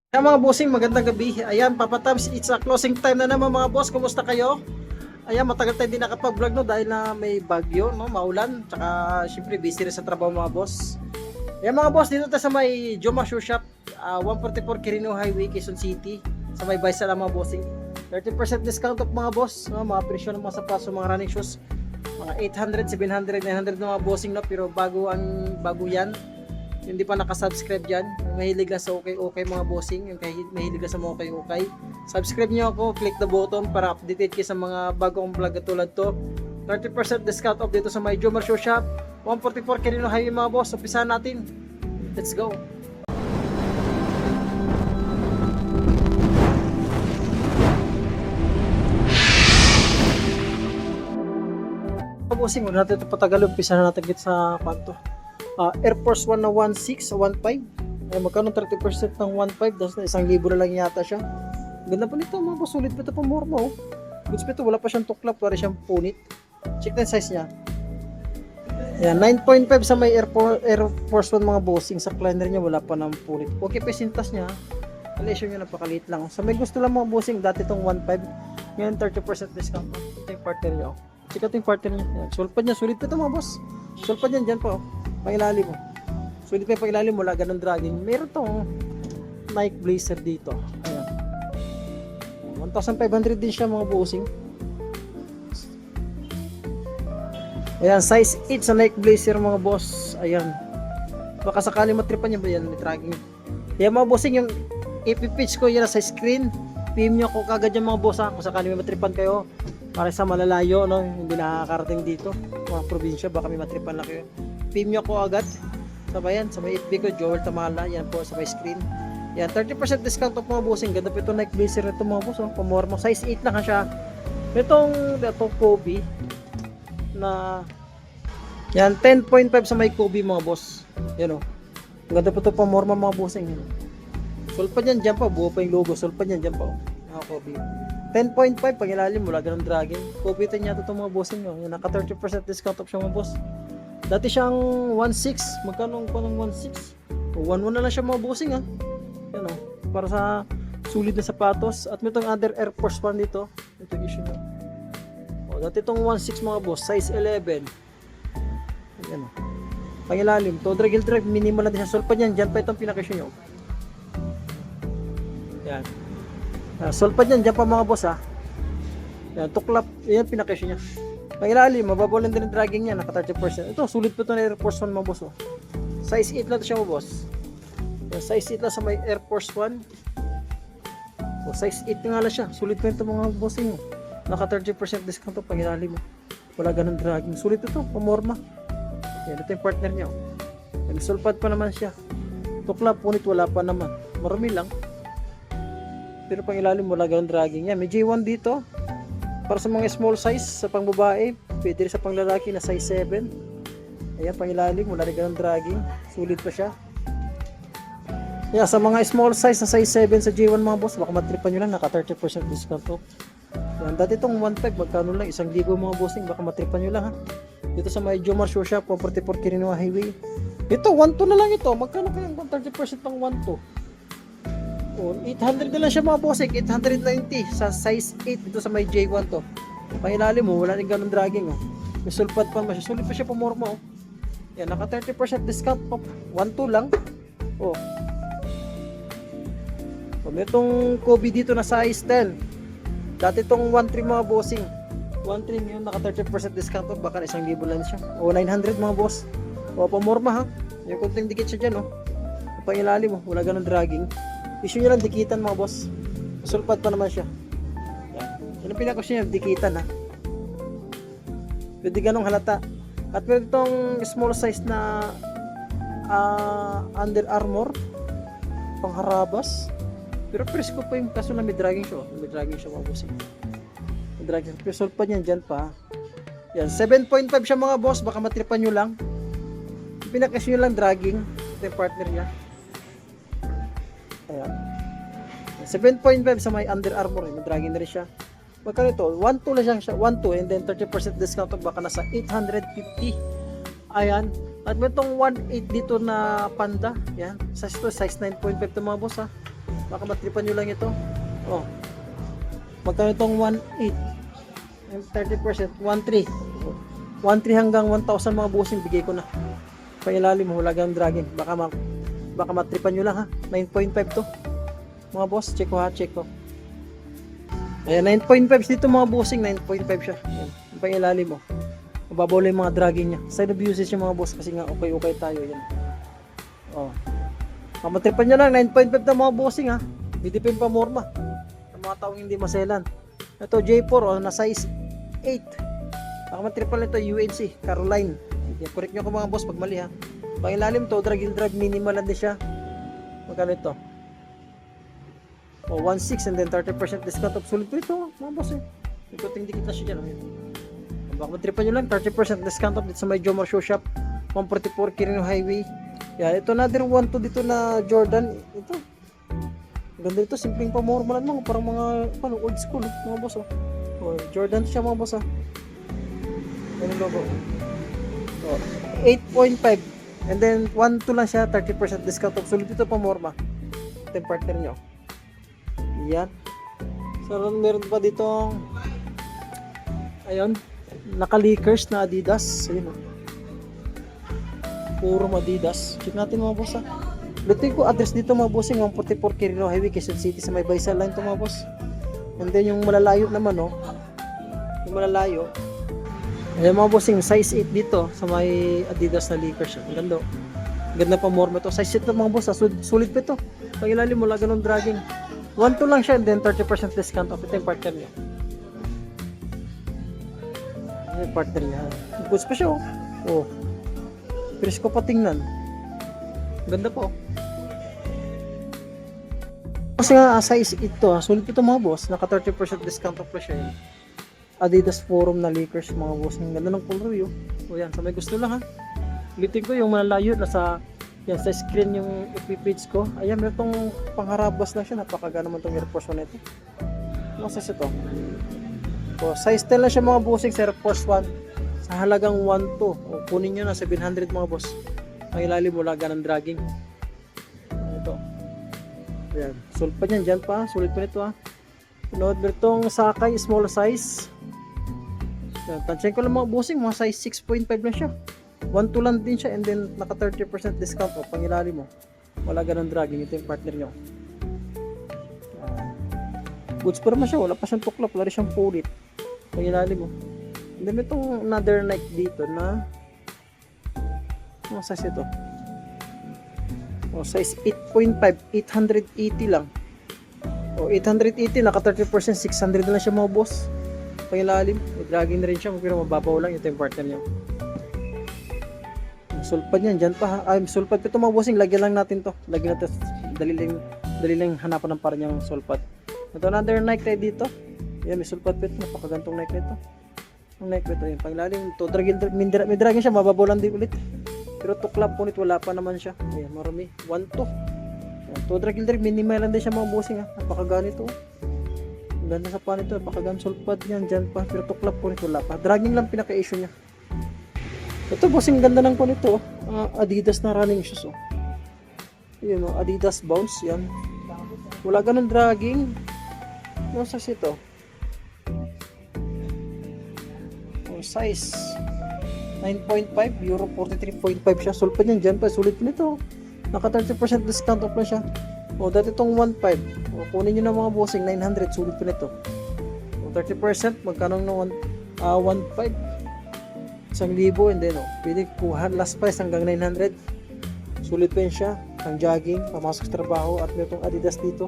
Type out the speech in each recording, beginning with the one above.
Kaya mga bossing, magandang gabi. Ayan, Papa Tabs, it's a closing time na naman mga boss. Kumusta kayo? Ayan, matagal tayo din nakapag-vlog no dahil na may bagyo, no, maulan. Tsaka syempre busy rin sa trabaho mga boss. Ayan mga boss, dito tayo sa may Joma Shoe Shop, 144 Quirino Highway, Quezon City. Sa may Baisa lang mga bossing. 30% discount of mga boss, no, mga presyo ng mga sapatos, mga running shoes. Mga 800, 700, 900 na mga bossing no, pero bago yan. Hindi pa nakasubscribe dyan, mahilig lang sa okay mga bossing, yung mahilig lang sa mga okay, subscribe nyo ako, click the button para updated kayo sa mga bagong vlog tulad to. 30% discount off dito sa may Jomar Shoe Shop, 144 Quirino Highway mga boss. Umpisahan natin, let's go. Bossing, wala natin ito patagal, umpisahan natin dito sa kwanto. Air Force 1 na 1.6 sa 1.5. Ay, magkano 30% ng 1.5? Tapos na 1,000 na lang yata siya. Ganda pa nito mga boss. Sulit pa ito pa morma oh. Goods pa ito. Wala pa siyang tuklap. Wala siyang punit. Check na yung size niya. Yan, 9.5 sa may Air Force 1 mga bossing. Sa cleaner niya wala pa ng punit. Okay pa yung sintas niya. Alesyo niya napakaliit lang. Sa may gusto lang mga bossing. Dati itong 1.5. Ngayon 30% discount. Ito yung partner niya oh. Check out yung partner niya. Yan. Sulpad niya. Sulit pa ito mga boss. Sulpad niyan dyan pa oh. Pangilalim mo. Sulit pa yung pangilalim mo, wala ganun dragging. Meron tong Nike Blazer dito. Ayan. 1,500 din siya mga bossing. Ayan, size 8 sa Nike Blazer mga boss. Ayan. Baka sakali matripan niya ba yan, may dragging. Ayan mga bossing, yung ipipitch ko yan sa screen. PM nyo ako kagad yung mga boss ha. Kung sakali may matripan kayo, para sa malalayo, no? Hindi nakakarating dito. Mga probinsya, baka may matripan lang kayo. PM nyo ko agad. Sabayan, sa may FB ko, Joel Tamala. Yan po, sa may screen. Yan, 30% discount of mga bossing. Ganda po ito Nike Blazer ito mga boss. Oh. Pamorma, size 8 lang siya. Itong Kobe na yan, 10.5 sa may Kobe mga boss. Yan o. Ganda po ito pamorma mga bossing. Sulpad yan dyan pa. Buo pa yung logo. Sulpad yan dyan pa. Mga Kobe. 10.5 pag ilalim, wala ganun dragging. Kobe ito niya ito mga bossing. Yan, naka 30% discount of siya mga boss. Dati siyang 1.6. Magkano pa ng 1.6? O 1.1 na lang siya mga bossing ha. Yan o. Para sa sulit na sapatos. At may itong other Air Force 1 dito. Ito yung issue na. O dati itong 1.6 mga boss. Size 11. Yan o. Pangilalim. To drag heel drive. Minimal na din siya. Sulpad yan. Diyan pa itong pinakasyon nyo. Yan. Sulpad yan. Diyan pa mga boss ha. Yan. Tuklap. Yan pinakasyon niya. Pangilalim, mababaw lang din ang dragging niya, naka 30%. Ito, sulit po ito na Air Force 1 mga boss. Oh. Size 8 lang ito siya mga boss. Yung size 8 lang sa may Air Force 1. So, size 8 nga lang siya. Sulit po ito mga bossing. Oh. Naka 30% discount ito, pangilalim. Oh. Wala ganun dragging. Sulit ito, pamorma. Yan, ito yung partner niya. Oh. Sulpad pa naman siya. Tukla, punit, wala pa naman. Marami lang. Pero pangilalim, wala ganun dragging. Yan, may J1 dito. Para sa mga small size, sa pangbabae, pwede rin sa panglalaki na size 7. Ayan, pangilalim, wala rin ganun dragging. Sulit pa siya. Yeah, sa mga small size na size 7 sa J1 mga boss, baka matripan nyo lang, naka 30% discount off. Yan, dati itong 1.5, magkano lang, 1,000 mga bossing, baka matripan nyo lang ha. Dito sa may Jomar Shoe Shop, 144 Quirino Highway. Ito, 1.2 na lang ito. Magkano kayang 30% ng 1.2? 800 na lang siya mga bossing, 890 sa size 8 dito sa may J1 to. Pangilalim mo, wala rin ganun dragging oh. May sulpad pa siya, sulit pa siya pamorma oh. Yan, naka 30% discount off, 1.2 lang. Oh. So, may itong Kobe dito na size 10. Dati itong 1.3 mga bossing. 1.3 yun, naka 30% discount off, baka 1,000 lang siya. O 900 mga boss. O pamorma ha. Yung kunting dikit siya dyan oh. Pangilalim mo, wala ganun dragging. Issue nyo lang dikitan mga boss. Sulpad pa naman siya. Yan. Yan ang pinakasya niya, dikitan ha. Pwede ganong halata. At meron itong small size na Under Armour. Pangharabas. Pero presko pa yung kaso na may dragging siya. May dragging siya mga boss. May dragging. Pero sulpad niyan dyan pa. Yan. 7.5 siya mga boss. Baka matripan nyo lang. Pinakasya nyo lang dragging. Ito yung partner niya. Ayan. 7.5 sa may Under Armour, may dragging na rin siya. Magkano ito? 1.2 lang siya, 1.2 and then 30% discount baka nasa 850. Ayan. At may itong 1.8 dito na Panda. Yan. Size 9.5 ito mga boss ha. Baka matripan nyo lang ito. Oh. Magkano itong 1.8? 30%, 1.3. 1.3 hanggang 1,000 mga bossing, bigay ko na. Pangilalim mo, wala ganang dragging. Baka matripan nyo lang ha. 9.5 to. Mga boss, check ko ha, check ko. Ayan, 9.5 dito mga bossing, 9.5 siya. Ayan, yung pangilalim mo. Mababaw lang yung mga dragging niya. Side of usage yung mga boss kasi nga okay tayo. Yan. Oh. Matripan nyo lang, 9.5 na mga bossing ha. Bidipin pa morma. Ang mga taong hindi maselan. Ito J4 oh, na size 8. Baka matripan nito UNC, Caroline. Correct nyo ko mga boss pag mali ha. Pangilalim to, drag minimal lang din siya. Magkano ito? Oh, 1.6 and then 30% discount of sulit po ito mga boss eh. Dikit na siya dyan. Baka matripan nyo lang, 30% discount off dito sa may Jomar Shoe Shop, 144 Quirino Highway. Yan, ito another one to dito na Jordan. Ito. Ganda ito, simpleng pamormalan mo. Parang mga old school mga boss oh. Oh, Jordan siya mga boss ah. Ano logo? Oh, 8.5 and then 1.2 lang siya, 30% discount off. Sulit ito pamorma. Ito yung partner nyo. Yan. So meron pa dito ayun, naka-leakers na Adidas. Ayun oh. Puro Adidas. Check natin mga boss ha. Lutin ko address dito mga bossing, 144 Quirino Highway, Quezon City sa may Baysal line to mga boss. And then yung malalayo naman oh. Yung malalayo. Ayan mga bossing, size 8 dito sa may Adidas na leakers. Ang ganda. Ganda pa more to. Size 8 na mga boss ha. Sulit pa ito. Pag ilalim mo, wala ganun dragging. 1.2 lang siya and then 30% discount off. Ito yung partner niya. Ito yung partner niya. Goods pa siya oh. Oh. Presko pa tingnan. Ganda po. Kasi nga size ito, sulit ito mga boss. Naka 30% discount off pa siya. Adidas Forum na leakers mga boss. Ang ganda ng color yun. O yan, sa may gusto lang ha. Ulitin ko yung malalayo nasa yan sa screen yung FB page ko. Ayan, meron itong pangharabas lang siya. Napakagana naman itong Air Force 1 ito. Ano size ito? O, size 10 lang siya mga bossing sa Air Force 1. Sa halagang 1.2. O, kunin nyo na 700 mga boss. Ang ilalim wala ganang dragging. Ito. Ayan. Sulit pa niyan. Diyan pa. Sulit pa nito ha. Pinood mo itong Sakay small size. Ayan. Tansyan ko lang mga bossing. Mga size 6.5 lang siya. 1.2 lang din siya. And then naka 30% discount. O pang ilalim mo. Wala ganang dragging. Ito yung partner nyo. Goods pa naman siya. Wala pa siyang tuklap. Wala rin siyang pulit. Pang ilalim mo. And then itong another Nike dito na ano size ito? O size 8.5, 880 lang. O 880 naka 30%, 600 na lang siya mga boss. Pangilalim, may dragging na rin siya, pero mababaw lang. Ito yung partner niya. Sulpad yan, dyan pa ha. Ay, sulpad pa ito mga bossing, lagyan lang natin to. Lagyan natin, dali lang hanapan ng parang yung sulpad. Ito another Nike tayo dito. Yan, may sulpad pa ito, napakagantong Nike nito. Ang Nike ito, yung pangilalim, to may dragging siya, mababaw lang din ulit. Pero tuklap po nito, wala pa naman siya. Ayan, marami. 1.2. To drag minimal lang din siya mga bossing ha. Napakaganito. Ang ganda sa pan ito. Napakagan sulpad yan. Dyan pa. Pero tuklap po nito, wala pa. Dragging lang pinaka-issue niya. Ito bossing, ganda ng po nito. Adidas na running shoes oh. Yun oh, Adidas Bounce. Yan. Wala ganun dragging. Ano size ito? Oh, size 9.5, euro 43.5 siya. Sulpad yan dyan pa. Sulit po nito. Naka 30% discount off na siya. O, dati itong 1.5. O, kunin nyo na mga bossing. 900. Sulit po nito. O, 30%. Magkano ng 1.5? 1,000. And then, o, pwede kuha. Last price hanggang 900. Sulit pa yun siya. Ang jogging. Pamasok sa trabaho. At may itong Adidas dito.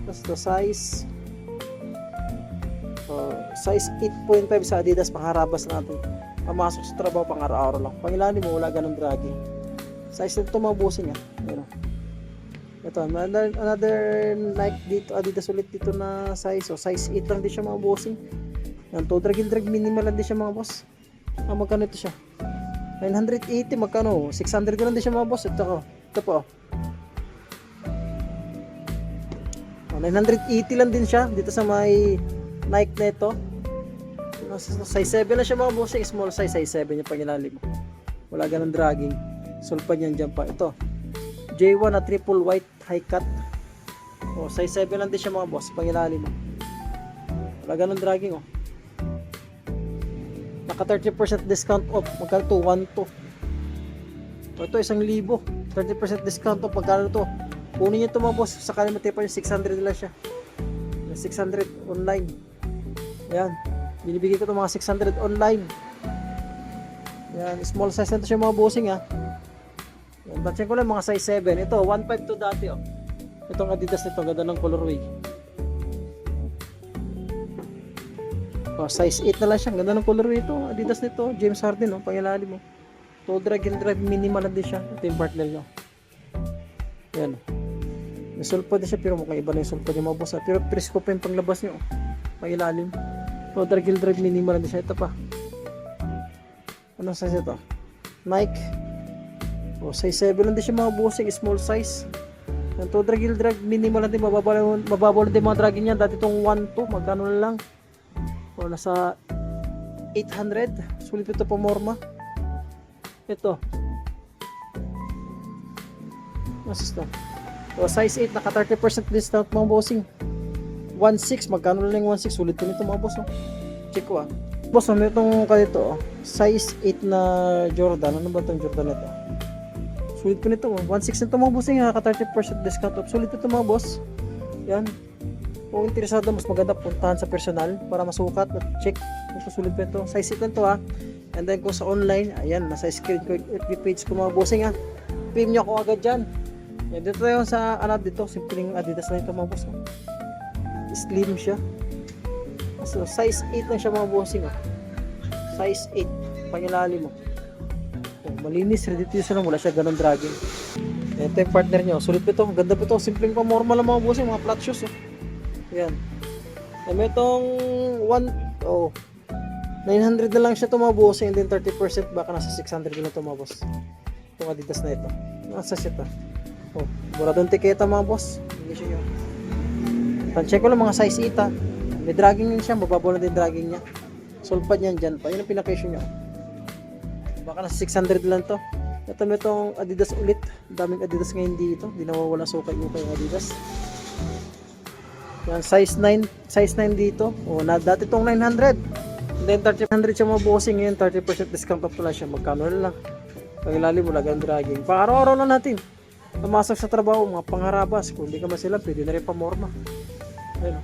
Tapos ito size. Size 8.5 sa Adidas. Pangharabas natin. Pamasok sa trabaho pang araw-araw lang. Pangilalim mo, wala ganun dragging. Size nito mga bossing ha. Ayan. Ito, another Nike dito. Adidas ulit dito na size. So, size 8 lang din siya mga bossing. Yan, to drag minimal lang din siya mga boss. Magkano ito siya? 980, magkano? 600 lang din siya mga boss. Ito po. 980 lang din siya dito sa may Nike na ito. Size 7 lang siya mga bossing. Small size 7 yung pangilalim mo. Wala ganang dragging. Sulpad yan dyan pa. Ito J1 na triple white high cut. O, size 7 lang din siya mga boss, pangilalim mo. Wala ganun dragging, oh. Naka 30% discount off. Magkano to? 1 to. Ito, 1,000. 30% discount off. Magkano to? Kunin nyo ito mga boss. Sakali matipa yung 600 lang siya. 600 online. Ayan. Binibigay ko ito mga 600 online. Ayan. Small size na ito siya mga bossing, ha. Ayan. Batchin ko lang mga size 7. Ito, 1.5 to dati, oh. Itong Adidas nito. Ganda ng colorway. Oh, size 8 na lang siya. Ganda ng colorway ito. Adidas nito. James Harden, oh. Pangilalim mo. Toe drag and drive. Minimal na din siya. Ito yung partner nyo. Ayan. May sulpa din siya. Pero mukhang iba na yung sulpa niya mga boss. Pero presko pa yung panglabas nyo. Pangilalim. Toe drag and drive. Minimal na din siya. Ito pa. Anong size ito? Nike. Oh, size 7 lang din siya mga bossing. Small size. Yung toe drag and drive. Minimal na din. Mababawal din mga dragin niya. Dati itong 1 to. Magkano na lang. O, nasa 800. Sulit ito pa morma. Ito. Nasa ito. O, size 8. Naka 30% discount mga bossing. 1.6. Magkano na lang 1.6. Sulit ito mga boss. Oh. Check ko, ah. Boss, may itong kalito. Oh. Size 8 na Jordan. Ano ba itong Jordan ito? Sulit po nito. 1.6 na ito mga bossing. Naka 30% discount off. Sulit ito mga boss. Yan. Kung interesado, mas maganda puntahan sa personal para masukat at check kung susulit pa ito. Size 8 lang ito, ha. And then kung sa online, ayan, nasa screen ko FB page ko mga bossing, ha. PM nyo ako agad dyan. Yan, dito tayo sa dito, simpleng Adidas lang ito mga boss. Slim siya. So, size 8 lang siya mga bossing, ha. Size 8. Pangilalim mo. So, malinis, ready to use lang. Wala siya ganun dragging. Ito yung partner nyo. Sulit pa ito. Ganda pa ito. Simpleng pa normal lang mga bossing. Mga flat shoes, Ayan. May itong 900 na lang siya ito mga boss. And then 30% baka nasa 600 na ito mga boss. Itong Adidas na ito. Nasa siya ito. Oh, buradong tiketa mga boss. Hindi siya yun. Check ko lang mga size 8, ha. May dragging din siya. Mababaw na din dragging niya. Sulpad niyan dyan pa. Yun ang pinakasyon niya. Baka nasa 600 lang to. Ito may itong Adidas ulit. Daming Adidas ngayon dito. Di nawawala sukay-ukay yung Adidas. Yan, size 9 dito. O, dati itong 900. And then 30% siya mga bossing. Ngayon 30% discount off pala siya. Magkano na lang. Pangilalim mo lang ang dragging. Pang-araw-araw lang natin. Pumasok sa trabaho, mga pangharabas. Kung hindi ka masila, pwede na rin pamorma. Ayun.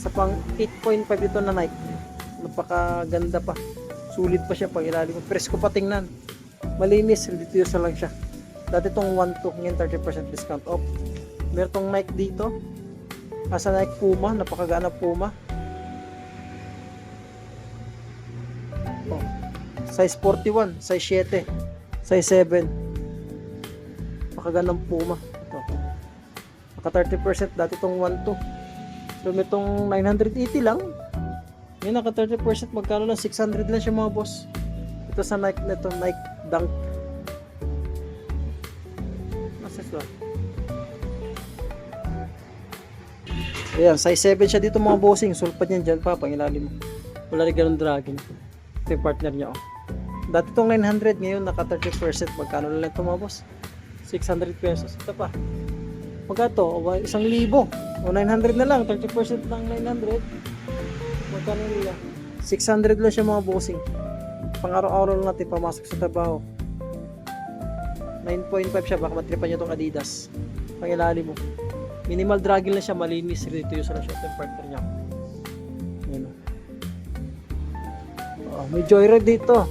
Sa pang 8.5 ito na Nike. Napakaganda pa. Sulit pa siya pangilalim mo. Presko pa tingnan. Malinis. Dito yun lang siya. Dati itong 1 to. Ngayon 30% discount off. Meron itong Nike dito. Asa Nike Puma, napakagana Puma. Oh. Size 41, size 7, size 7. Napakagana Puma. Ito. Naka 30% dati itong 1 to. So may itong 980 lang. Ngayon naka 30%, magkano lang 600 lang siya mga boss. Ito sa Nike na ito, Nike Dunk. Nasa ito. Ayan, size 7 siya dito mga bossing. Sulpad niyan dyan pa, pangilalim mo. Wala rin ganun dragging. Ito yung partner niya, oh. Dati itong 900, ngayon naka 30%. Magkano na lang ito mga boss? 600 pesos. Ito pa. Magkato, 1,000. O 900 na lang, 30% ng 900. Magkano nila? 600 lang siya mga bossing. Pang araw-araw lang natin pamasok sa trabaho. 9.5 siya, baka matripan niya itong Adidas. Pangilalim mo. Minimal dragging lang siya, malinis. Dito yung siya yung partner niya. Ayan. Oh, may joyride dito.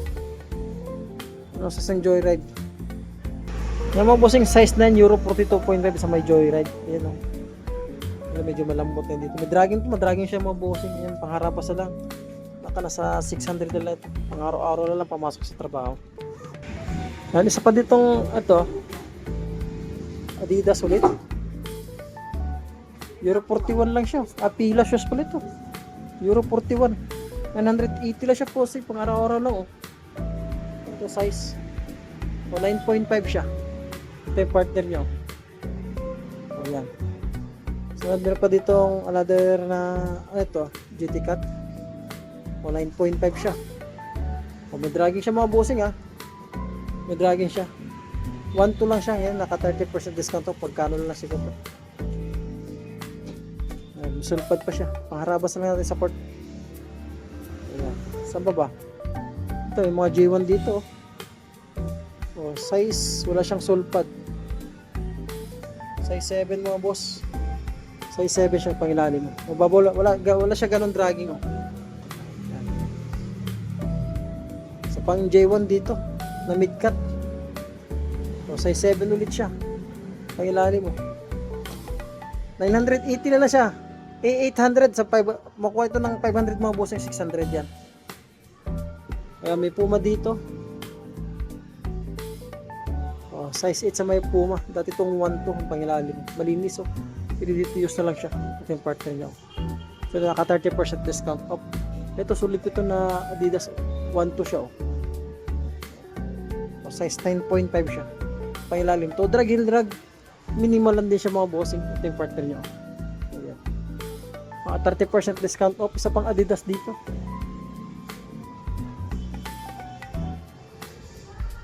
Ano sa isang joyride? Yan mga bossing, size 9, euro 42.5 sa may joyride. Ayan o. Medyo malambot na dito. May dragging siya mga bossing. Ayan, pangharapas na lang. Naka nasa 600 na lang ito. Pang araw-araw na lang pamasok sa trabaho. Yan, isa pa ditong ito. Adidas ulit. Euro 41 lang siya. Pila shoes pala ito. Euro 41. 980 lang siya po. Pang araw-araw lang, oh. Ito size. O 9.5 siya. Ito yung partner nyo. Ayan. So meron pa dito another na ano ito, GT Cut. O 9.5 siya. O may dragging siya mga bossing, ha. May dragging siya. 1.2 lang siya. Yan, naka 30% discount to. Pagkano lang siguro. Sulpad pa siya. Pangharabas na lang natin sa port. Ayan. Saan ba ba? Ito, yung mga J1 dito. Oh, size, wala siyang sulpad. Size 7 mga boss. Size 7 siya pangilalim mo. Wala siya ganun dragging. Oh. Ayan. Sa pang J1 dito, na mid-cut. Oh, size 7 ulit siya. Pangilalim mo. 980 na lang siya. 800 sa 5, makuha ito ng 500 mga boss, yung 600 yan. Kaya may Puma dito. Oh, size 8 sa may Puma. Dati itong 1 to, ang pangilalim. Malinis oh. Pwede dito use na lang siya. Ito yung partner niya. So naka 30% discount off. Ito sulit ito na Adidas 1 to siya oh. Oh, size 9.5 siya. Pangilalim. To drag, heel drag. Minimal lang din siya mga bossing. Ito yung partner niya oh. Mga 30% discount off. Isa pang Adidas dito.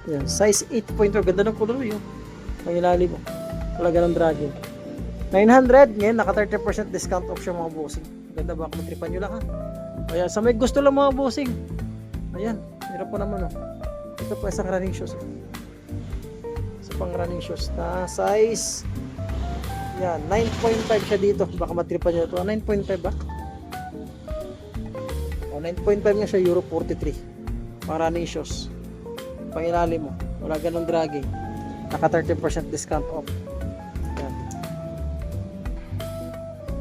Yan. Size 8.2. Ganda ng color yun. Ang ilalim mo. Wala ganang dragging. 900. Ngayon, naka 30% discount off siya mga bossing. Ganda ba? Kumatripan nyo lang ha. Ayan. Sa may gusto lang mga bossing. Ayan. Hirap po naman oh. Ito po isang running shoes. Isa pang running shoes. Na size yan, 9.5 siya dito. Baka matripan nyo ito. 9.5 ba? O, 9.5 nga siya, Euro 43. Para running shoes. Pangilalim mo. Wala ganun dragging. Naka 30% discount off. Yan.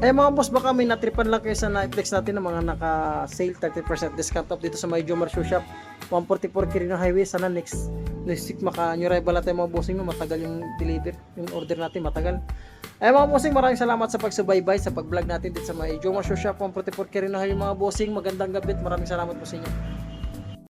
Eh mga boss, baka may natripan lang kayo sa Netflix natin ng mga naka-sale 30% discount off dito sa may Jomar Shoe Shop. 144 Quirino Highway. Sana next week maka-new arrival natin mga bossing. Matagal yung deliver. Yung order natin matagal. Eh mga bossing, maraming salamat sa pagsubaybay sa pag-vlog natin dito sa may Jomar Shoe Shop 144 Quirino Highway mga bossing. Magandang gabi at maraming salamat po sa inyo.